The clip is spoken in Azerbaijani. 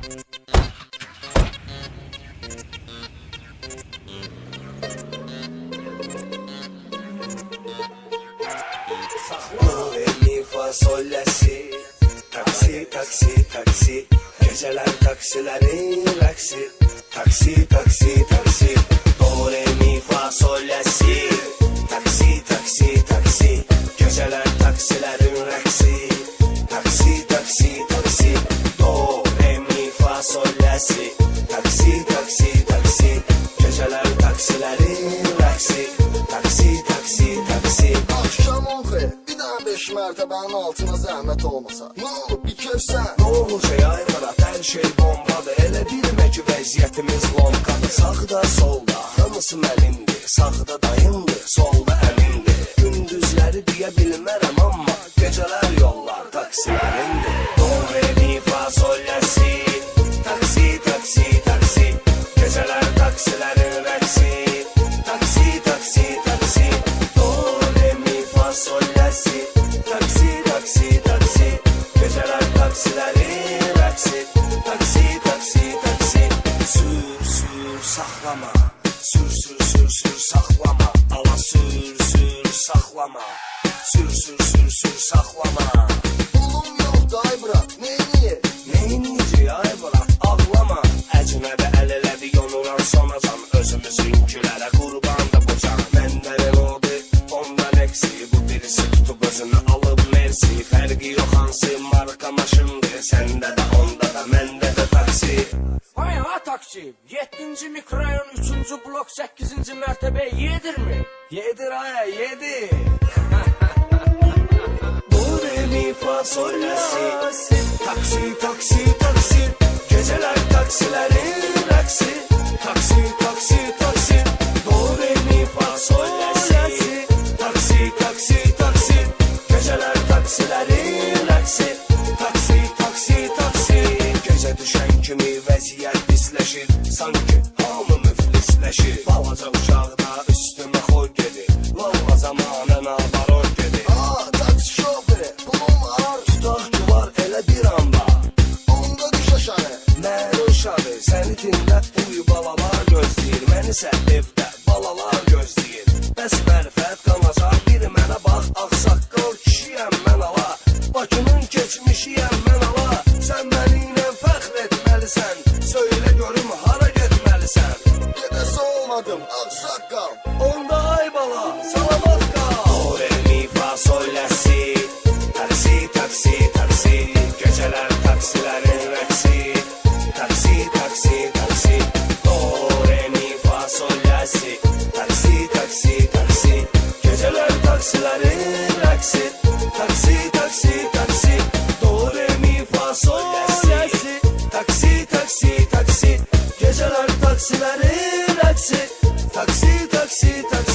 Do, re, mi, fa, sol, la, si. Taksi, taksi, taksi. Geceler taksilerin rəqsi. Taksi, taksi, taksi. Do, re, mi, fa, sol, la, si. Taksi, taksi, taksi. Geceler taksilerin rəqsi. Taksi, taksi, taksi. Do, re, mi, fa, sol, la, si. Taksi, taksi, taksi. Geceler taksilerin rəqsi. Taksi, taksi, taksi. Akşam on xeyr, bir daha 5 mərtəbənin altına zəhmət olmasa. Ne olub, bir kefsən? Ne olacak ay Murat, her şey bombadır. Elə bilmə ki vəziyyətimiz lonkadır. Sağda solda hamısı mənimdir. Sağda dayımdır, solda əmindir. Gündüzləri deyə bilmərəm amma gecələr yollar taksilərindir. Do, re, mi, fa, sol, la, si. Taksi, taksi, taksi. Gecələr taksilərin rəqsi. Taksi, taksi, taksi. Do, re, mi, fa, sol, la, si. Taksi, taksi, taksi. Geceler taksilerin rəqsi. Taksi, taksi, taksi. Sür, sür, saxlama. Sür, sür, sür, sür, saxlama. Ala sür, sür, saxlama. Sür, sür, sür, sür, saxlama. Pulum yoxdur ay bırak, neyniyir? Neyinici ay bırak, ağlama. Əcnəbə əl elədi, yonuran sonacan. Özümüzünkilərə qurban da bu can. Məndən odur, ondan eksi. Bu birisi tutub özünü alıb mersi. Fərqi yox hansı marka maşındır. Səndə də, onda da, məndə də taksi. Ay ha taksi, 7-ci mikrorayon 3-cü blok 8-ci mərtəbəyə yedirmi? Yedir ay, yedir. Do, re, mi, fa, sol, la, si. Taksi, taksi, taksi. Geceler taksilerin rəqsi. Taksi, taksi, taksi. Do, re, mi, fa, sol, la, si. Taksi, taksi, taksi. Geceler taksilerin rəqsi. Taksi, taksi, taksi. Gecə düşən kimi vəziyyət pisləşir. Sanki hamı müflisləşir. Balaca uşaqda üstümə xoy gedir. Valla zamanına baror gedir. Aa, taksi şoförü, pulum var. Tutaq ki var elə bir anda. Onda düş aşağı. Mən uşağı, səni tində uyu balalar gözləyir. Məni isə evdə balalar gözləyir. Bəs mərifət qalacaq, biri mənə bax. Ağsaqqal kişiyəm mən ala. Bakının keçmişiyəm mən ala. Sən məni ilə fəxr etməlisən. Söylə görüm hara getməlisən. Gedəsi olmadım, ağsaqqal. Onda ay bala, salamat qal. Do, re, mi, fa, sol, la, si. Taksi, taksi, taksi. Geceler taksilerin rəqsi. Taksi, taksi, taksi. Do, re, mi, fa, sol, la, si. Taksi, taksi, taksi. Geceler taksilerin rəqsi. Taksi, taksi, taksi. Do, re, mi, fa, sol, la, si. Taksi, taksi, taksi. Geceler taksilerin rəqsi. Taksi, taksi, taksi.